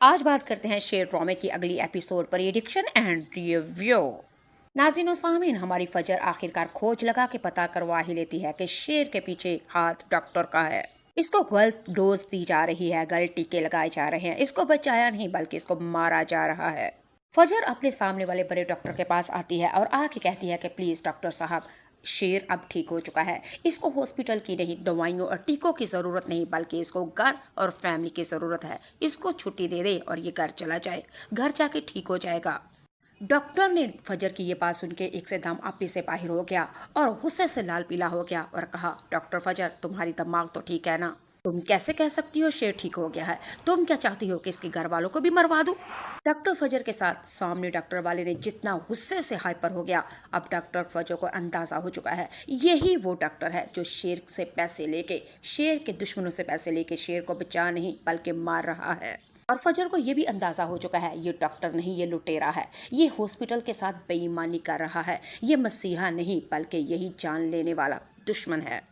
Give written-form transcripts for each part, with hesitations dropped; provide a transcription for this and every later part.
आज बात करते हैं शेर ड्रामे की अगली एपिसोड पर एडिक्शन एंड रिव्यू। नाज़रीन और सामीन, हमारी फजर आखिरकार खोज लगा के पता करवा ही लेती है कि शेर के पीछे हाथ डॉक्टर का है। इसको गलत डोज दी जा रही है, गलत टीके लगाए जा रहे हैं। इसको बचाया नहीं बल्कि इसको मारा जा रहा है। फजर अपने सामने वाले बड़े डॉक्टर के पास आती है और आके कहती है कि प्लीज डॉक्टर साहब, शेर अब ठीक हो चुका है। इसको हॉस्पिटल की नहीं, दवाइयों और टीकों की ज़रूरत नहीं, बल्कि इसको घर और फैमिली की ज़रूरत है। इसको छुट्टी दे दे और ये घर चला जाए, घर जाके ठीक हो जाएगा। डॉक्टर ने फजर की ये बात सुन के एकदम आपी से बाहर हो गया और गुस्से से लाल पीला हो गया और कहा, डॉक्टर फजर, तुम्हारी दिमाग तो ठीक है ना? तुम कैसे कह सकती हो शेर ठीक हो गया है? तुम क्या चाहती हो कि इसके घर वालों को भी मरवा दूं? डॉक्टर फजर के साथ सामने डॉक्टर वाले ने जितना गुस्से से हाइपर हो गया, अब डॉक्टर फजर को अंदाजा हो चुका है यही वो डॉक्टर है जो शेर से पैसे लेके, शेर के दुश्मनों से पैसे लेके शेर को बचा नहीं बल्कि मार रहा है। और फजर को ये भी अंदाजा हो चुका है ये डॉक्टर नहीं, ये लुटेरा है। ये हॉस्पिटल के साथ बेईमानी कर रहा है। ये मसीहा नहीं बल्कि यही जान लेने वाला दुश्मन है।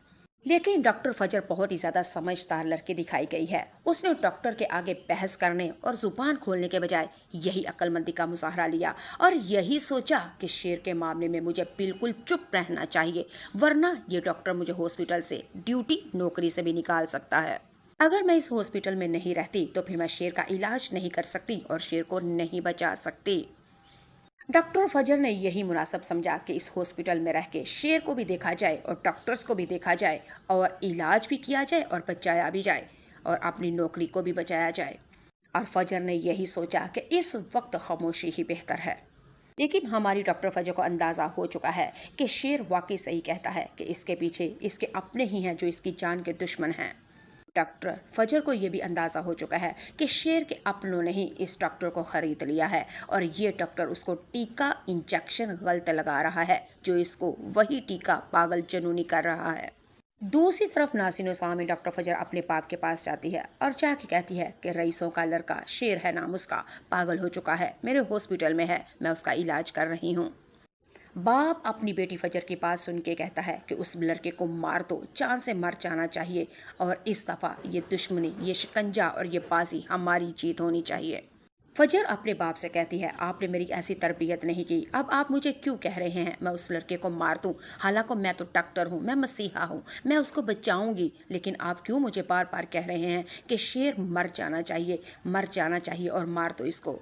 लेकिन डॉक्टर फजर बहुत ही ज्यादा समझदार लड़की दिखाई गई है। उसने डॉक्टर के आगे बहस करने और जुबान खोलने के बजाय यही अक्लमंदी का मुजाहरा लिया और यही सोचा कि शेर के मामले में मुझे बिल्कुल चुप रहना चाहिए, वरना ये डॉक्टर मुझे हॉस्पिटल से, ड्यूटी, नौकरी से भी निकाल सकता है। अगर मैं इस हॉस्पिटल में नहीं रहती तो फिर मैं शेर का इलाज नहीं कर सकती और शेर को नहीं बचा सकती। डॉक्टर फजर ने यही मुनासिब समझा कि इस हॉस्पिटल में रह के शेर को भी देखा जाए और डॉक्टर्स को भी देखा जाए और इलाज भी किया जाए और बचाया भी जाए और अपनी नौकरी को भी बचाया जाए। और फजर ने यही सोचा कि इस वक्त खामोशी ही बेहतर है। लेकिन हमारी डॉक्टर फजर को अंदाज़ा हो चुका है कि शेर वाकई सही कहता है कि इसके पीछे इसके अपने ही हैं जो इसकी जान के दुश्मन हैं। डॉक्टर फजर को यह भी अंदाज़ा हो चुका है कि शेर के अपनों ने ही इस डॉक्टर को खरीद लिया है और ये डॉक्टर उसको टीका, इंजेक्शन गलत लगा रहा है, जो इसको वही टीका पागल जुनूनी कर रहा है। दूसरी तरफ नासिनो सामी डॉक्टर फजर अपने बाप के पास जाती है और जाके कहती है कि रईसों का लड़का शेर है नाम उसका, पागल हो चुका है, मेरे हॉस्पिटल में है, मैं उसका इलाज कर रही हूँ। बाप अपनी बेटी फजर की बात सुन के कहता है कि उस लड़के को मार दो, जान से मर जाना चाहिए और इस दफ़ा ये दुश्मनी, ये शिकंजा और ये बाजी हमारी जीत होनी चाहिए। फजर अपने बाप से कहती है, आपने मेरी ऐसी तरबियत नहीं की, अब आप मुझे क्यों कह रहे हैं मैं उस लड़के को मार दूं? हालांकि मैं तो डॉक्टर हूं, मैं मसीहा हूं, मैं उसको बचाऊंगी, लेकिन आप क्यों मुझे बार बार कह रहे हैं कि शेर मर जाना चाहिए, मर जाना चाहिए और मार दो इसको?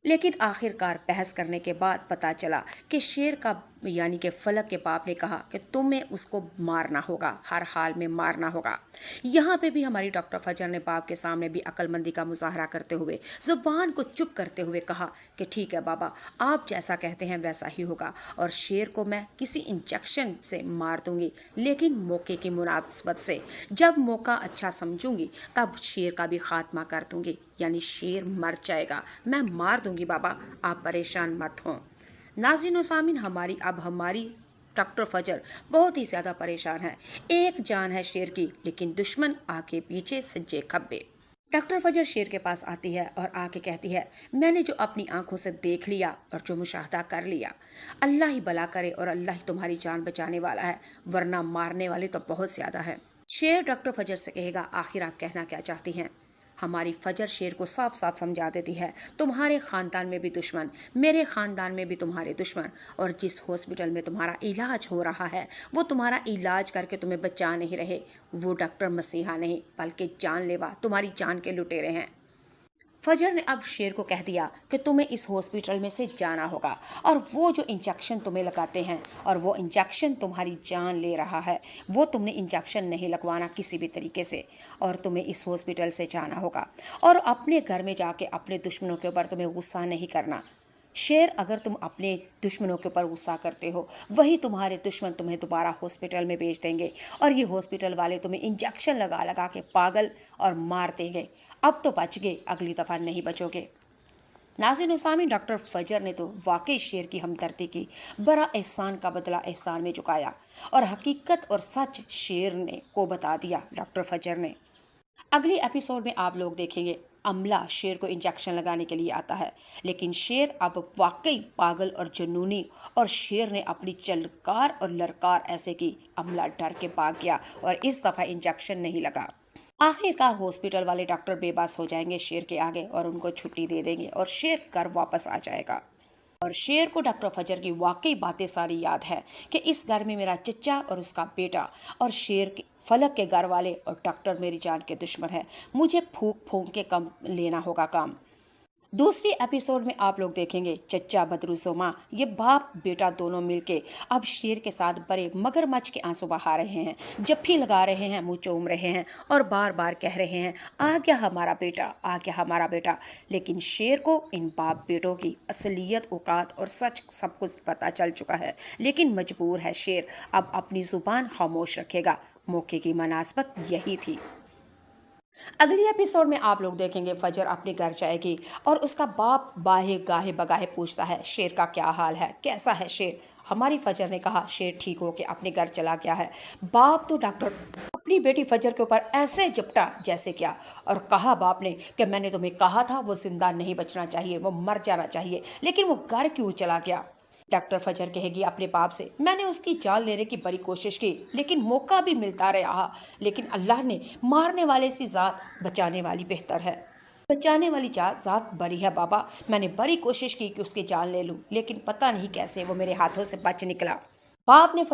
लेकिन आखिरकार बहस करने के बाद पता चला कि शेर का यानी कि फलक के बाप ने कहा कि तुम्हें उसको मारना होगा, हर हाल में मारना होगा। यहाँ पे भी हमारी डॉक्टर फजर ने बाप के सामने भी अक्लमंदी का मुजाहरा करते हुए, जुबान को चुप करते हुए कहा कि ठीक है बाबा, आप जैसा कहते हैं वैसा ही होगा और शेर को मैं किसी इंजेक्शन से मार दूंगी, लेकिन मौके की मुनासबत से, जब मौका अच्छा समझूंगी तब शेर का भी खात्मा कर दूंगी, यानी शेर मर जाएगा, मैं मार दूंगी बाबा, आप परेशान मत हों। नाज़रीन व सामीन, हमारी डॉक्टर फजर बहुत ही ज़्यादा परेशान है। एक जान है शेर की, लेकिन दुश्मन आगे पीछे सज्जे खब्बे। डॉक्टर फजर शेर के पास आती है और आके कहती है, मैंने जो अपनी आंखों से देख लिया और जो मुशाहदा कर लिया, अल्लाह ही भला करे और अल्लाह ही तुम्हारी जान बचाने वाला है, वरना मारने वाले तो बहुत ज़्यादा है। शेर डॉक्टर फजर से कहेगा, आखिर आप कहना क्या चाहती हैं? हमारी फजर शेर को साफ साफ समझा देती है, तुम्हारे ख़ानदान में भी दुश्मन, मेरे ख़ानदान में भी तुम्हारे दुश्मन, और जिस हॉस्पिटल में तुम्हारा इलाज हो रहा है वो तुम्हारा इलाज करके तुम्हें बचा नहीं रहे, वो डॉक्टर मसीहा नहीं बल्कि जानलेवा, तुम्हारी जान के लुटेरे हैं। फजर ने अब शेर को कह दिया कि तुम्हें इस हॉस्पिटल में से जाना होगा और वो जो इंजेक्शन तुम्हें लगाते हैं और वो इंजेक्शन तुम्हारी जान ले रहा है, वो तुमने इंजेक्शन नहीं लगवाना किसी भी तरीके से और तुम्हें इस हॉस्पिटल से जाना होगा और अपने घर में जाके अपने दुश्मनों के ऊपर तुम्हें गुस्सा नहीं करना। शेर, अगर तुम अपने दुश्मनों के ऊपर गुस्सा करते हो, वही तुम्हारे दुश्मन तुम्हें दोबारा हॉस्पिटल में भेज देंगे और ये हॉस्पिटल वाले तुम्हें इंजेक्शन लगा लगा के पागल और मार देंगे। अब तो बच गए, अगली दफ़ा नहीं बचोगे। नाज़रीन व सामीन, डॉक्टर फजर ने तो वाकई शेर की हमदर्दी की, बड़ा एहसान का बदला एहसान में चुकाया और हकीकत और सच शेर ने को बता दिया डॉक्टर फजर ने। अगली एपिसोड में आप लोग देखेंगे अमला शेर को इंजेक्शन लगाने के लिए आता है, लेकिन शेर अब वाकई पागल और जुनूनी, और शेर ने अपनी चलकार और ललकार ऐसे की, अमला डर के भाग गया और इस दफ़ा इंजेक्शन नहीं लगा। आखिरकार हॉस्पिटल वाले डॉक्टर बेबस हो जाएंगे शेर के आगे और उनको छुट्टी दे देंगे और शेर घर वापस आ जाएगा। और शेर को डॉक्टर फजर की वाकई बातें सारी याद है कि इस घर में मेरा चचा और उसका बेटा और शेर के फलक के घर वाले और डॉक्टर मेरी जान के दुश्मन है। मुझे फूंक फूंक के कम लेना होगा काम। दूसरी एपिसोड में आप लोग देखेंगे चच्चा बदरुज़्ज़ोमा ये बाप बेटा दोनों मिलके अब शेर के साथ बड़े मगरमच्छ के आंसू बहा रहे हैं, जफ्फी लगा रहे हैं, मुंह चूम रहे हैं और बार बार कह रहे हैं आ गया हमारा बेटा, आ गया हमारा बेटा। लेकिन शेर को इन बाप बेटों की असलियत, औकात और सच सब कुछ पता चल चुका है, लेकिन मजबूर है शेर, अब अपनी जुबान खामोश रखेगा। मौके की मुनासबत यही थी। अगली एपिसोड में आप लोग देखेंगे फजर अपने घर जाएगी और उसका बाप बाहे गाहे बगाहे पूछता है शेर का क्या हाल है, कैसा है शेर। हमारी फजर ने कहा शेर ठीक हो के अपने घर चला गया है। बाप तो डॉक्टर अपनी बेटी फजर के ऊपर ऐसे झपटा जैसे क्या, और कहा बाप ने कि मैंने तुम्हें कहा था वो जिंदा नहीं बचना चाहिए, वो मर जाना चाहिए, लेकिन वो घर क्यों चला गया। डॉक्टर फजर कहेगी अपने बाप से मैंने उसकी जान लेने की बड़ी कोशिश की लेकिन मौका भी मिलता रहा, लेकिन अल्लाह ने मारने वाले से ज़ात बचाने वाली बेहतर है, बचाने वाली ज़ात बड़ी है बाबा। मैंने बड़ी कोशिश की कि उसकी जान ले लूं, लेकिन पता नहीं कैसे वो मेरे हाथों से बच निकला। बाप ने